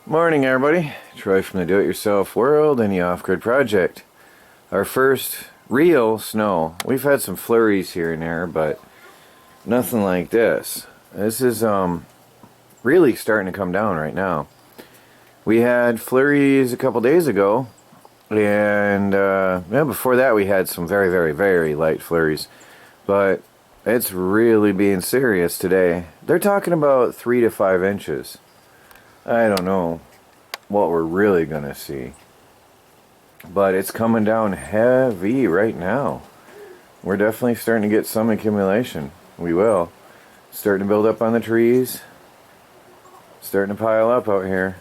Morning everybody, Troy from the Do-It-Yourself World and the Off-Grid Project. Our first real snow. We've had some flurries here and there, but nothing like this. This is really starting to come down right now. We had flurries a couple days ago, and before that we had some very light flurries. But it's really being serious today. They're talking about 3 to 5 inches. I don't know what we're really gonna see, but it's coming down heavy right now. We're definitely starting to get some accumulation. We will. Starting to build up on the trees. Starting to pile up out here.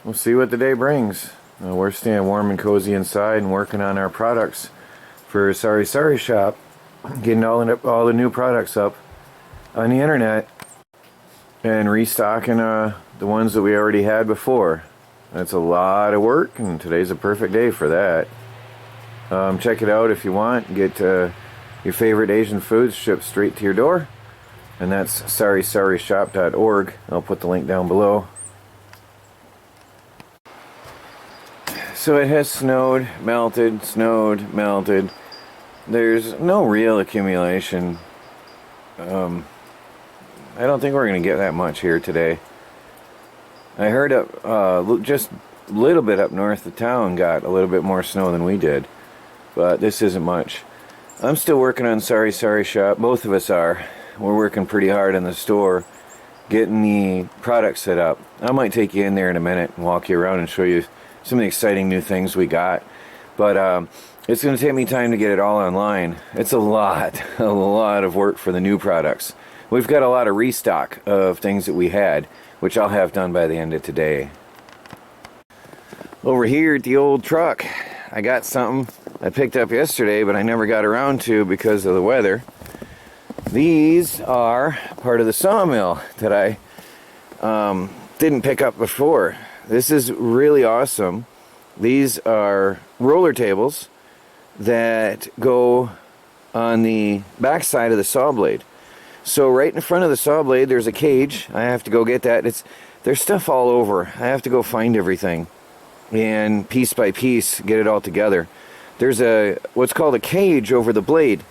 We'll see what the day brings. We're staying warm and cozy inside and working on our products for Sari Sari Shop. Getting all the new products up on the internet. And restocking the ones that we already had before. That's a lot of work, and today's a perfect day for that. Check it out if you want. Get your favorite Asian foods shipped straight to your door. And that's sarisarishop.org. I'll put the link down below. So it has snowed, melted, snowed, melted. There's no real accumulation. I don't think we're going to get that much here today. I heard just a little bit up north of town got a little bit more snow than we did. But this isn't much. I'm still working on Sari Sari Shop. Both of us are. We're working pretty hard in the store, getting the product set up. I might take you in there in a minute and walk you around and show you some of the exciting new things we got. But it's going to take me time to get it all online. It's a lot of work for the new products. We've got a lot of restock of things that we had, which I'll have done by the end of today. Over here at the old truck, I got something I picked up yesterday, but I never got around to because of the weather. These are part of the sawmill that I didn't pick up before. This is really awesome. These are roller tables that go on the back side of the saw blade. So right in front of the saw blade there's a cage. I have to go get that. There's stuff all over. I have to go find everything and piece by piece get it all together. There's what's called a cage over the blade,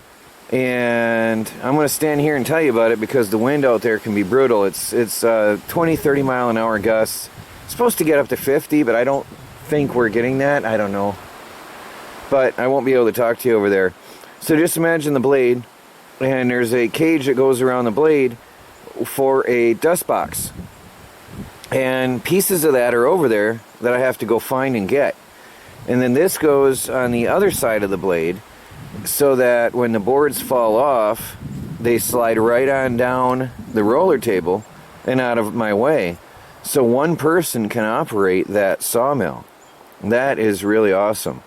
and I'm going to stand here and tell you about it because the wind out there can be brutal. It's 20-30 mile an hour gusts. It's supposed to get up to 50, but I don't think we're getting that. I don't know, but I won't be able to talk to you over there. So just imagine the blade, and there's a cage that goes around the blade for a dust box. And pieces of that are over there that I have to go find and get. And then this goes on the other side of the blade so that when the boards fall off, they slide right on down the roller table and out of my way. So one person can operate that sawmill. That is really awesome.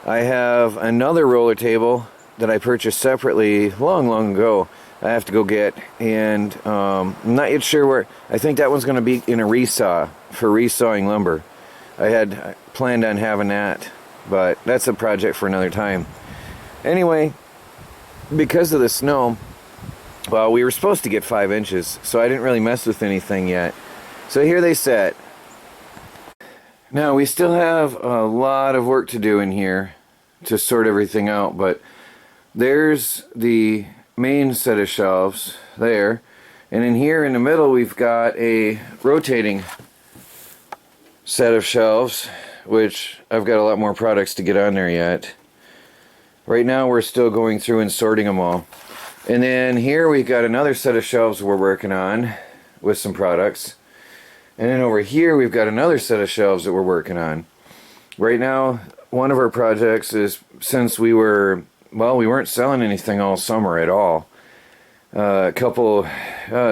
I have another roller table that I purchased separately long ago. I have to go get, and I'm not yet sure where. I think that one's going to be in a resaw for resawing lumber. I had planned on having that, but that's a project for another time. Anyway, because of the snow, well, we were supposed to get 5 inches, so I didn't really mess with anything yet. So here they sit. Now we still have a lot of work to do in here to sort everything out, but there's the main set of shelves there, and in here in the middle we've got a rotating set of shelves, which I've got a lot more products to get on there yet. Right now we're still going through and sorting them all. And then here we've got another set of shelves we're working on with some products. And then over here we've got another set of shelves that we're working on. Right now, one of our projects is, since we weren't selling anything all summer at all. A couple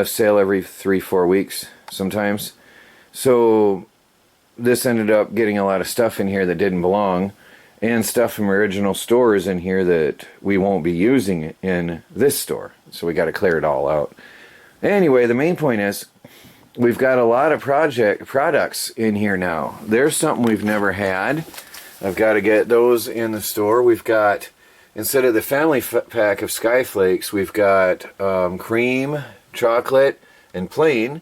sale every 3-4 weeks sometimes. So this ended up getting a lot of stuff in here that didn't belong, and stuff from original stores in here that we won't be using in this store. So we got to clear it all out. Anyway, the main point is we've got a lot of products in here now. There's something we've never had. I've got to get those in the store. We've got, instead of the family pack of Sky Flakes, we've got cream, chocolate, and plain.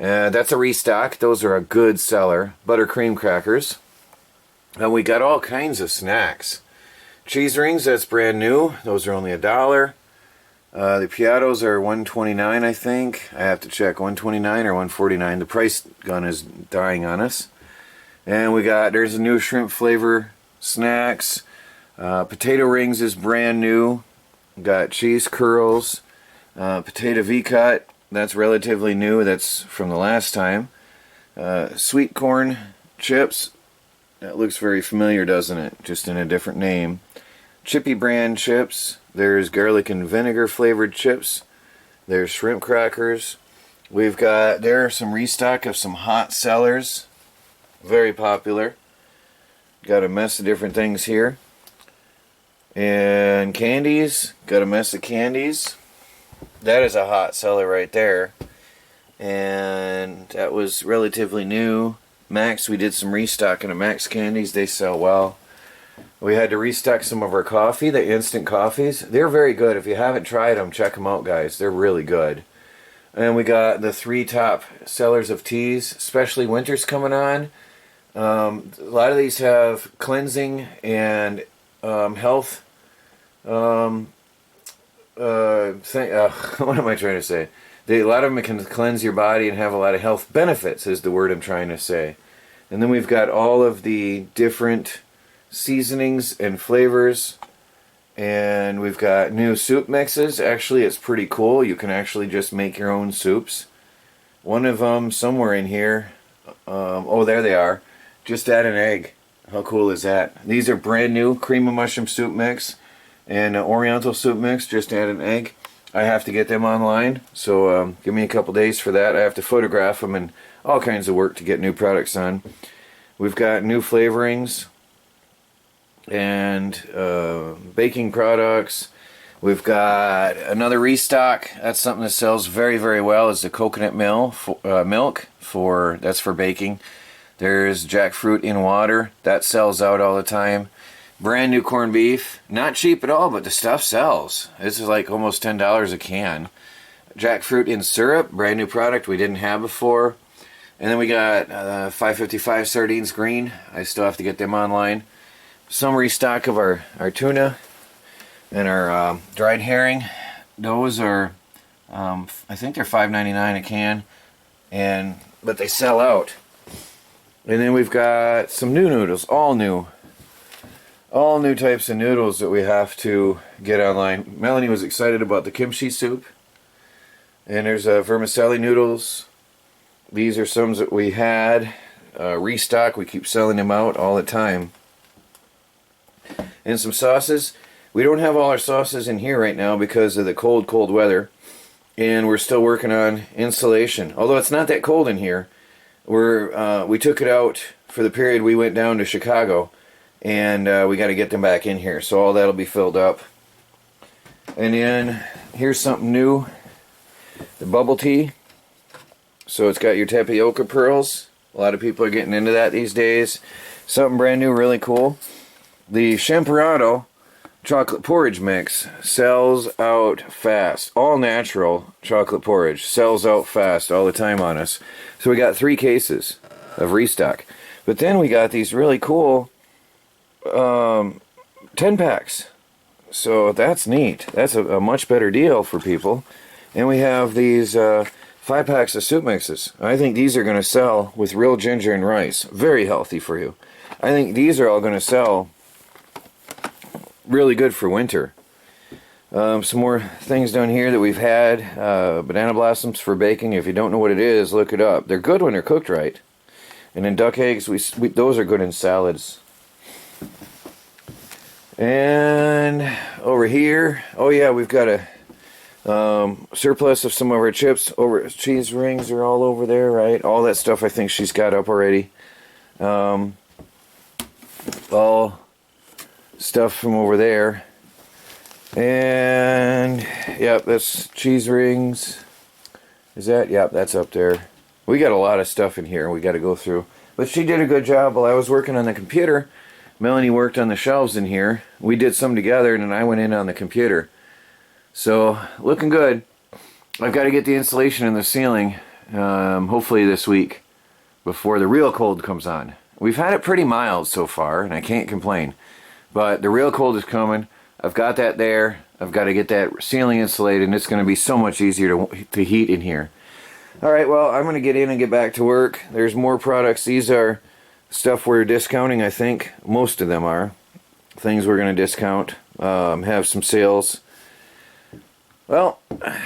That's a restock. Those are a good seller. Buttercream crackers. And we got all kinds of snacks. Cheese rings, that's brand new. Those are only $1. The Piattos are $1.29, I think. I have to check, $1.29 or $1.49. The price gun is dying on us. And there's a new shrimp flavor snacks. Potato rings is brand new. Got cheese curls. Potato V-cut, that's relatively new. That's from the last time. Sweet corn chips. That looks very familiar, doesn't it? Just in a different name. Chippy brand chips. There's garlic and vinegar flavored chips. There's shrimp crackers. There are some restock of some hot sellers. Very popular. Got a mess of different things here. And candies. Got a mess of candies. That is a hot seller right there. And that was relatively new. Max, we did some restocking of Max candies. They sell well. We had to restock some of our coffee, the instant coffees. They're very good. If you haven't tried them, check them out, guys. They're really good. And we got the 3 top sellers of teas, especially winter's coming on. A lot of these have cleansing and health. What am I trying to say? A lot of them can cleanse your body and have a lot of health benefits, is the word I'm trying to say. And then we've got all of the different seasonings and flavors. And we've got new soup mixes. Actually, it's pretty cool. You can actually just make your own soups. One of them, somewhere in here. Oh, there they are. Just add an egg. How cool is that? These are brand new. Cream of mushroom soup mix and Oriental soup mix. Just add an egg. I have to get them online, so give me a couple days for that. I have to photograph them and all kinds of work to get new products on. We've got new flavorings and baking products. We've got another restock. That's something that sells very, very well. Is the coconut milk that's for baking. There's jackfruit in water. That sells out all the time. Brand new corned beef. Not cheap at all, but the stuff sells. This is like almost $10 a can. Jackfruit in syrup. Brand new product we didn't have before. And then we got 555 sardines green. I still have to get them online. Some restock of our tuna and our dried herring. Those are, I think they're $5.99 a can. But they sell out. And then we've got some new noodles. All new types of noodles that we have to get online. Melanie was excited about the kimchi soup. And there's vermicelli noodles. These are some that we had. Restock, we keep selling them out all the time. And some sauces. We don't have all our sauces in here right now because of the cold weather. And we're still working on insulation. Although it's not that cold in here. We took it out for the period we went down to Chicago. And we got to get them back in here. So all that'll be filled up. And then here's something new. The bubble tea. So it's got your tapioca pearls. A lot of people are getting into that these days. Something brand new, really cool. The Champorado chocolate porridge mix sells out fast. All natural chocolate porridge sells out fast all the time on us. So we got 3 cases of restock. But then we got these really cool 10 packs. So that's neat. That's a much better deal for people. And we have these 5 packs of soup mixes. I think these are going to sell with real ginger and rice. Very healthy for you. I think these are all going to sell really good for winter. Some more things down here that we've had. Banana blossoms for baking. If you don't know what it is, look it up. They're good when they're cooked right. And then duck eggs, those are good in salads. And over here, oh yeah, we've got a surplus of some of our chips. Cheese rings are all over there, right? All that stuff I think she's got up already. All stuff from over there. And yep, that's cheese rings. Is that? Yep, that's up there. We got a lot of stuff in here we got to go through. But she did a good job while I was working on the computer. Melanie worked on the shelves in here. We did some together, and then I went in on the computer. So, looking good. I've got to get the insulation in the ceiling hopefully this week before the real cold comes on. We've had it pretty mild so far, and I can't complain. But the real cold is coming. I've got that there. I've got to get that ceiling insulated, and it's going to be so much easier to heat in here. All right, well, I'm going to get in and get back to work. There's more products. These are stuff we're discounting, I think. Most of them are. Things we're going to discount. Have some sales. Well, a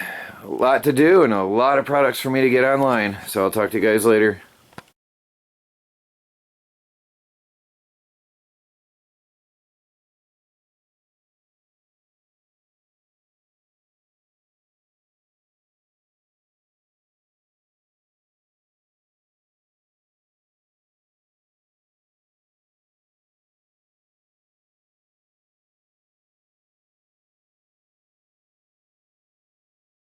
lot to do and a lot of products for me to get online. So I'll talk to you guys later.